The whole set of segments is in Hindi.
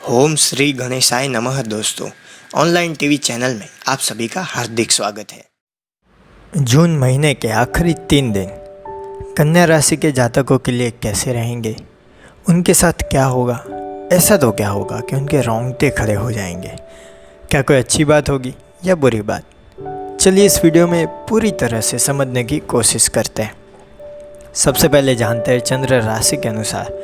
ओम श्री गणेशाय नमः। दोस्तों, ऑनलाइन टीवी चैनल में आप सभी का हार्दिक स्वागत है। जून महीने के आखिरी 3 दिन कन्या राशि के जातकों के लिए कैसे रहेंगे, उनके साथ क्या होगा। ऐसा तो क्या होगा कि उनके रोंगटे खड़े हो जाएंगे। क्या कोई अच्छी बात होगी या बुरी बात? चलिए इस वीडियो में पूरी तरह से समझने की कोशिश करते हैं। सबसे पहले जानते हैं चंद्र राशि के अनुसार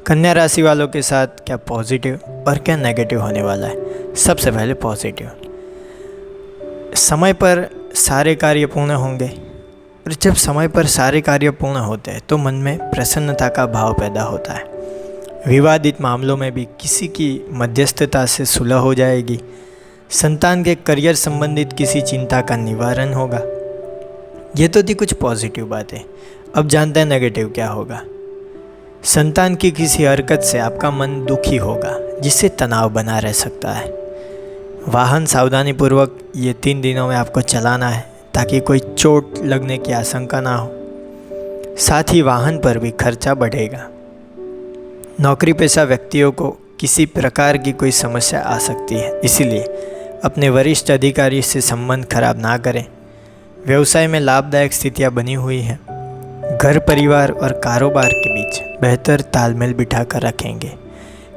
कन्या राशि वालों के साथ क्या पॉजिटिव और क्या नेगेटिव होने वाला है। सबसे पहले पॉजिटिव, समय पर सारे कार्य पूर्ण होंगे। और जब समय पर सारे कार्य पूर्ण होते हैं तो मन में प्रसन्नता का भाव पैदा होता है। विवादित मामलों में भी किसी की मध्यस्थता से सुलह हो जाएगी। संतान के करियर संबंधित किसी चिंता का निवारण होगा। ये तो थी कुछ पॉजिटिव बातें। अब जानते हैं नेगेटिव क्या होगा। संतान की किसी हरकत से आपका मन दुखी होगा, जिससे तनाव बना रह सकता है। वाहन सावधानीपूर्वक ये 3 दिनों में आपको चलाना है ताकि कोई चोट लगने की आशंका ना हो। साथ ही वाहन पर भी खर्चा बढ़ेगा। नौकरी पेशा व्यक्तियों को किसी प्रकार की कोई समस्या आ सकती है, इसीलिए अपने वरिष्ठ अधिकारी से संबंध खराब ना करें। व्यवसाय में लाभदायक स्थितियां बनी हुई हैं। घर परिवार और कारोबार के बीच बेहतर तालमेल बिठाकर रखेंगे।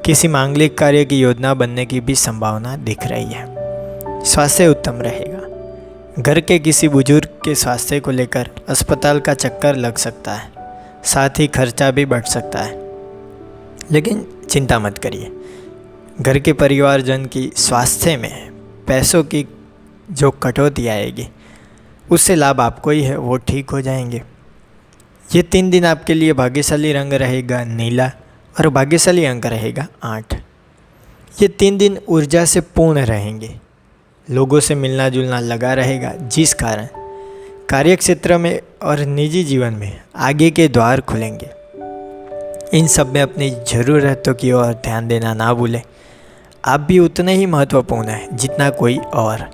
किसी मांगलिक कार्य की योजना बनने की भी संभावना दिख रही है। स्वास्थ्य उत्तम रहेगा। घर के किसी बुजुर्ग के स्वास्थ्य को लेकर अस्पताल का चक्कर लग सकता है। साथ ही खर्चा भी बढ़ सकता है, लेकिन चिंता मत करिए। घर के परिवारजन की स्वास्थ्य में पैसों की जो कटौती आएगी उससे लाभ आपको ही है, वो ठीक हो जाएंगे। ये 3 दिन आपके लिए भाग्यशाली रंग रहेगा नीला और भाग्यशाली अंक रहेगा 8। ये 3 दिन ऊर्जा से पूर्ण रहेंगे। लोगों से मिलना जुलना लगा रहेगा, जिस कारण कार्यक्षेत्र में और निजी जीवन में आगे के द्वार खुलेंगे। इन सब में अपनी ज़रूरतों की ओर ध्यान देना ना भूलें। आप भी उतने ही महत्वपूर्ण हैं जितना कोई और।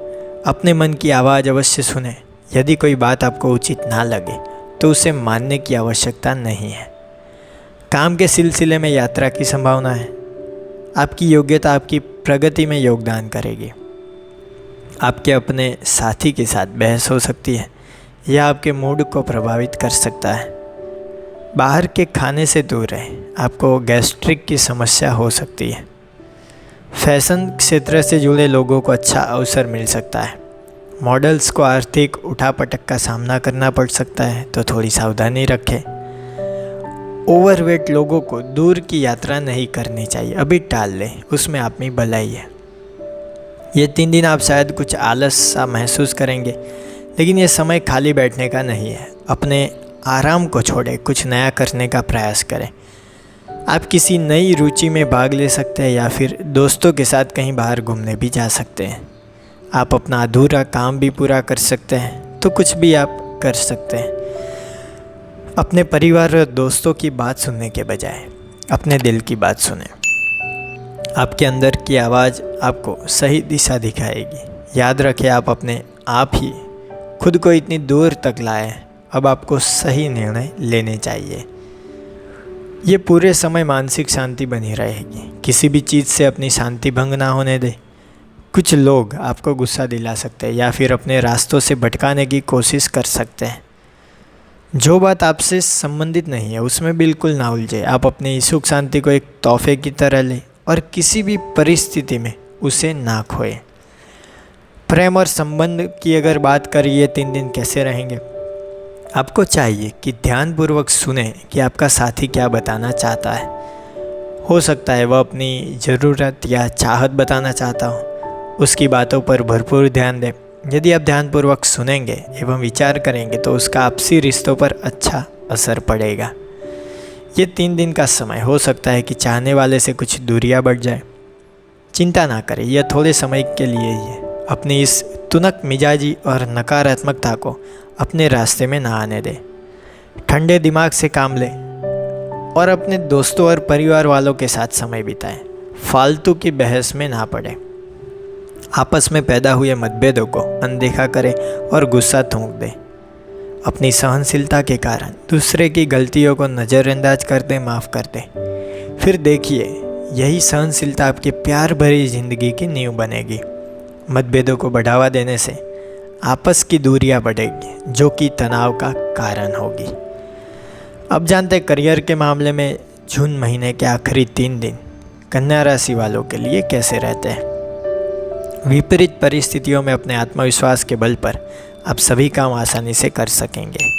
अपने मन की आवाज़ अवश्य सुने। यदि कोई बात आपको उचित ना लगे तो उसे मानने की आवश्यकता नहीं है। काम के सिलसिले में यात्रा की संभावना है। आपकी योग्यता आपकी प्रगति में योगदान करेगी। आपके अपने साथी के साथ बहस हो सकती है। यह आपके मूड को प्रभावित कर सकता है। बाहर के खाने से दूर रहें। आपको गैस्ट्रिक की समस्या हो सकती है। फैशन क्षेत्र से जुड़े लोगों को अच्छा अवसर मिल सकता है। मॉडल्स को आर्थिक उठापटक का सामना करना पड़ सकता है, तो थोड़ी सावधानी रखें। ओवरवेट लोगों को दूर की यात्रा नहीं करनी चाहिए, अभी टाल लें, उसमें आप में भलाई है। ये 3 दिन आप शायद कुछ आलस सा महसूस करेंगे, लेकिन ये समय खाली बैठने का नहीं है। अपने आराम को छोड़ें, कुछ नया करने का प्रयास करें। आप किसी नई रुचि में भाग ले सकते हैं या फिर दोस्तों के साथ कहीं बाहर घूमने भी जा सकते हैं। आप अपना अधूरा काम भी पूरा कर सकते हैं, तो कुछ भी आप कर सकते हैं। अपने परिवार और दोस्तों की बात सुनने के बजाय अपने दिल की बात सुनें। आपके अंदर की आवाज़ आपको सही दिशा दिखाएगी। याद रखें, आप अपने आप ही खुद को इतनी दूर तक लाए। अब आपको सही निर्णय लेने चाहिए। ये पूरे समय मानसिक शांति बनी रहेगी। किसी भी चीज़ से अपनी शांति भंग ना होने दें। कुछ लोग आपको गुस्सा दिला सकते हैं या फिर अपने रास्तों से भटकाने की कोशिश कर सकते हैं। जो बात आपसे संबंधित नहीं है उसमें बिल्कुल ना उलझे। आप अपनी सुख शांति को एक तोहफे की तरह लें और किसी भी परिस्थिति में उसे ना खोएं। प्रेम और संबंध की अगर बात करें, ये 3 दिन कैसे रहेंगे। आपको चाहिए कि ध्यानपूर्वक सुने कि आपका साथी क्या बताना चाहता है। हो सकता है वह अपनी ज़रूरत या चाहत बताना चाहता हो। उसकी बातों पर भरपूर ध्यान दें। यदि आप ध्यानपूर्वक सुनेंगे एवं विचार करेंगे तो उसका आपसी रिश्तों पर अच्छा असर पड़ेगा। ये 3 दिन का समय हो सकता है कि चाहने वाले से कुछ दूरियां बढ़ जाए। चिंता ना करें, यह थोड़े समय के लिए ही है। अपनी इस तुनक मिजाजी और नकारात्मकता को अपने रास्ते में ना आने दें। ठंडे दिमाग से काम लें और अपने दोस्तों और परिवार वालों के साथ समय बिताएं। फालतू की बहस में ना पड़ें। आपस में पैदा हुए मतभेदों को अनदेखा करें और गुस्सा थूक दें। अपनी सहनशीलता के कारण दूसरे की गलतियों को नज़रअंदाज कर दें, माफ़ कर दें। फिर देखिए यही सहनशीलता आपकी प्यार भरी जिंदगी की नींव बनेगी। मतभेदों को बढ़ावा देने से आपस की दूरियां बढ़ेगी, जो कि तनाव का कारण होगी। अब जानते हैं करियर के मामले में जून महीने के आखिरी 3 दिन कन्या राशि वालों के लिए कैसे रहते हैं। विपरीत परिस्थितियों में अपने आत्मविश्वास के बल पर आप सभी काम आसानी से कर सकेंगे।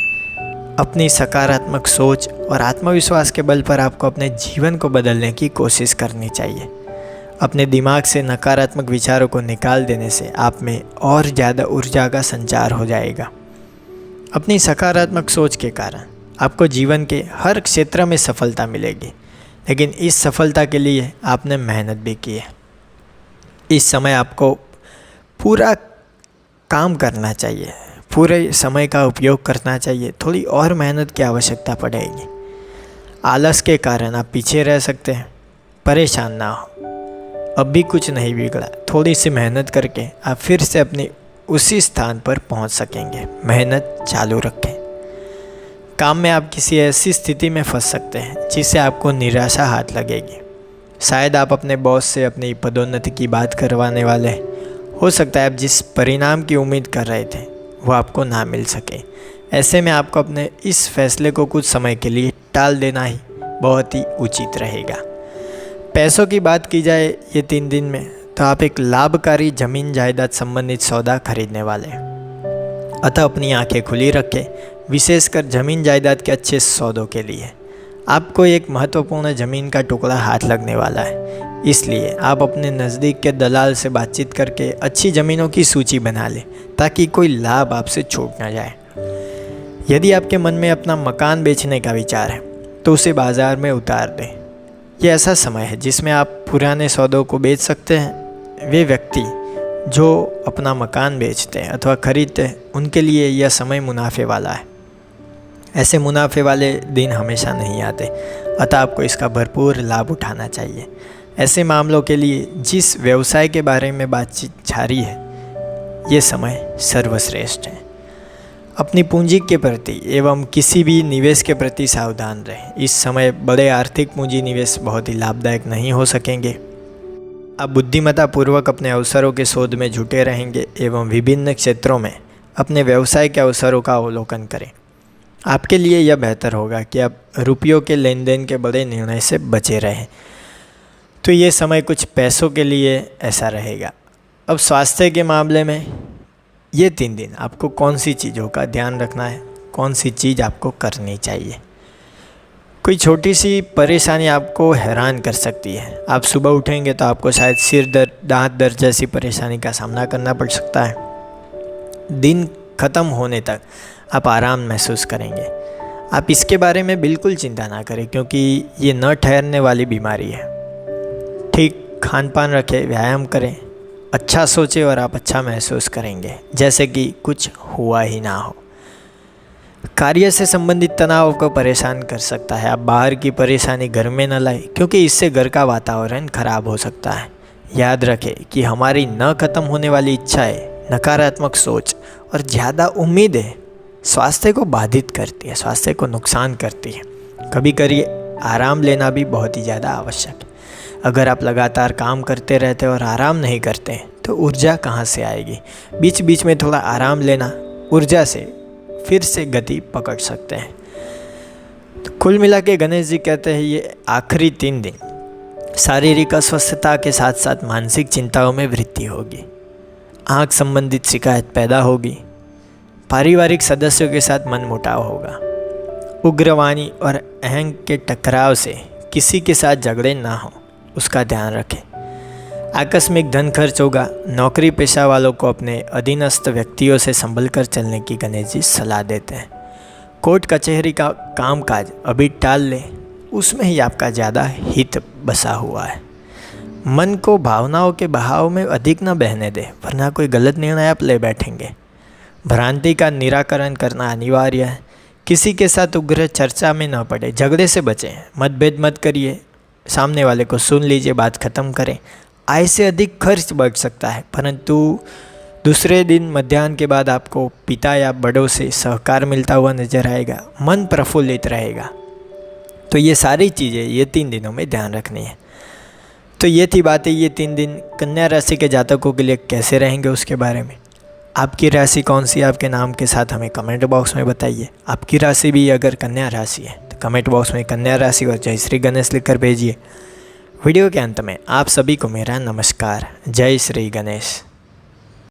अपनी सकारात्मक सोच और आत्मविश्वास के बल पर आपको अपने जीवन को बदलने की कोशिश करनी चाहिए। अपने दिमाग से नकारात्मक विचारों को निकाल देने से आप में और ज़्यादा ऊर्जा का संचार हो जाएगा। अपनी सकारात्मक सोच के कारण आपको जीवन के हर क्षेत्र में सफलता मिलेगी, लेकिन इस सफलता के लिए आपने मेहनत भी की है। इस समय आपको पूरा काम करना चाहिए, पूरे समय का उपयोग करना चाहिए। थोड़ी और मेहनत की आवश्यकता पड़ेगी। आलस के कारण आप पीछे रह सकते हैं। परेशान ना हो, अब भी कुछ नहीं बिगड़ा। थोड़ी सी मेहनत करके आप फिर से अपनी उसी स्थान पर पहुंच सकेंगे। मेहनत चालू रखें। काम में आप किसी ऐसी स्थिति में फंस सकते हैं जिससे आपको निराशा हाथ लगेगी। शायद आप अपने बॉस से अपनी पदोन्नति की बात करवाने वाले हैं। हो सकता है आप जिस परिणाम की उम्मीद कर रहे थे वो आपको ना मिल सके। ऐसे में आपको अपने इस फैसले को कुछ समय के लिए टाल देना ही बहुत ही उचित रहेगा। पैसों की बात की जाए ये 3 दिन में, तो आप एक लाभकारी जमीन जायदाद संबंधित सौदा खरीदने वाले हैं। अतः अपनी आंखें खुली रखें, विशेषकर जमीन जायदाद के अच्छे सौदों के लिए। आपको एक महत्वपूर्ण ज़मीन का टुकड़ा हाथ लगने वाला है, इसलिए आप अपने नज़दीक के दलाल से बातचीत करके अच्छी ज़मीनों की सूची बना लें ताकि कोई लाभ आपसे छूट ना जाए। यदि आपके मन में अपना मकान बेचने का विचार है तो उसे बाज़ार में उतार दें। यह ऐसा समय है जिसमें आप पुराने सौदों को बेच सकते हैं। वे व्यक्ति जो अपना मकान बेचते हैं अथवा खरीदते हैं, उनके लिए यह समय मुनाफे वाला है। ऐसे मुनाफे वाले दिन हमेशा नहीं आते, अतः आपको इसका भरपूर लाभ उठाना चाहिए। ऐसे मामलों के लिए जिस व्यवसाय के बारे में बातचीत जारी है, ये समय सर्वश्रेष्ठ है। अपनी पूंजी के प्रति एवं किसी भी निवेश के प्रति सावधान रहें। इस समय बड़े आर्थिक पूंजी निवेश बहुत ही लाभदायक नहीं हो सकेंगे। आप बुद्धिमत्तापूर्वक अपने अवसरों के शोध में जुटे रहेंगे एवं विभिन्न क्षेत्रों में अपने व्यवसाय के अवसरों का अवलोकन करें। आपके लिए यह बेहतर होगा कि आप रुपयों के लेन देन के बड़े निर्णय से बचे रहें। तो ये समय कुछ पैसों के लिए ऐसा रहेगा। अब स्वास्थ्य के मामले में ये 3 दिन आपको कौन सी चीज़ों का ध्यान रखना है, कौन सी चीज़ आपको करनी चाहिए। कोई छोटी सी परेशानी आपको हैरान कर सकती है। आप सुबह उठेंगे तो आपको शायद सिर दर्द, दांत दर्द जैसी परेशानी का सामना करना पड़ सकता है। दिन ख़त्म होने तक आप आराम महसूस करेंगे। आप इसके बारे में बिल्कुल चिंता ना करें, क्योंकि ये न ठहरने वाली बीमारी है। ठीक खान पान रखें, व्यायाम करें, अच्छा सोचें और आप अच्छा महसूस करेंगे, जैसे कि कुछ हुआ ही ना हो। कार्य से संबंधित तनाव को परेशान कर सकता है। आप बाहर की परेशानी घर में न लाएं, क्योंकि इससे घर का वातावरण खराब हो सकता है। याद रखें कि हमारी न खत्म होने वाली इच्छाएं, नकारात्मक सोच और ज़्यादा उम्मीदें स्वास्थ्य को बाधित करती है, स्वास्थ्य को नुकसान करती है। कभी कभी आराम लेना भी बहुत ही ज़्यादा आवश्यक है। अगर आप लगातार काम करते रहते और आराम नहीं करते तो ऊर्जा कहाँ से आएगी। बीच बीच में थोड़ा आराम लेना ऊर्जा से फिर से गति पकड़ सकते हैं। तो कुल मिला के गणेश जी कहते हैं ये आखिरी 3 दिन शारीरिक अस्वस्थता के साथ साथ मानसिक चिंताओं में वृद्धि होगी। आँख संबंधित शिकायत पैदा होगी। पारिवारिक सदस्यों के साथ मनमुटाव होगा। उग्रवाणी और अहंग के टकराव से किसी के साथ झगड़े ना हो, उसका ध्यान रखें। आकस्मिक धन खर्च होगा। नौकरी पेशा वालों को अपने अधीनस्थ व्यक्तियों से संभल कर चलने की गणेश जी सलाह देते हैं। कोर्ट कचहरी का कामकाज अभी टाल लें, उसमें ही आपका ज़्यादा हित बसा हुआ है। मन को भावनाओं के बहाव में अधिक न बहने दें, वरना कोई गलत निर्णय आप ले बैठेंगे। भ्रांति का निराकरण करना अनिवार्य है। किसी के साथ उग्र चर्चा में न पड़े, झगड़े से बचें। मतभेद मत करिए, सामने वाले को सुन लीजिए, बात खत्म करें। आय से अधिक खर्च बढ़ सकता है, परंतु दूसरे दिन मध्याह्न के बाद आपको पिता या बड़ों से सहकार मिलता हुआ नजर आएगा। मन प्रफुल्लित रहेगा। तो ये सारी चीज़ें ये 3 दिनों में ध्यान रखनी है। तो ये थी बातें, ये 3 दिन कन्या राशि के जातकों के लिए कैसे रहेंगे उसके बारे में। आपकी राशि कौन सी है आपके नाम के साथ हमें कमेंट बॉक्स में बताइए। आपकी राशि भी अगर कन्या राशि है तो कमेंट बॉक्स में कन्या राशि और जय श्री गणेश लिखकर भेजिए। वीडियो के अंत में आप सभी को मेरा नमस्कार। जय श्री गणेश।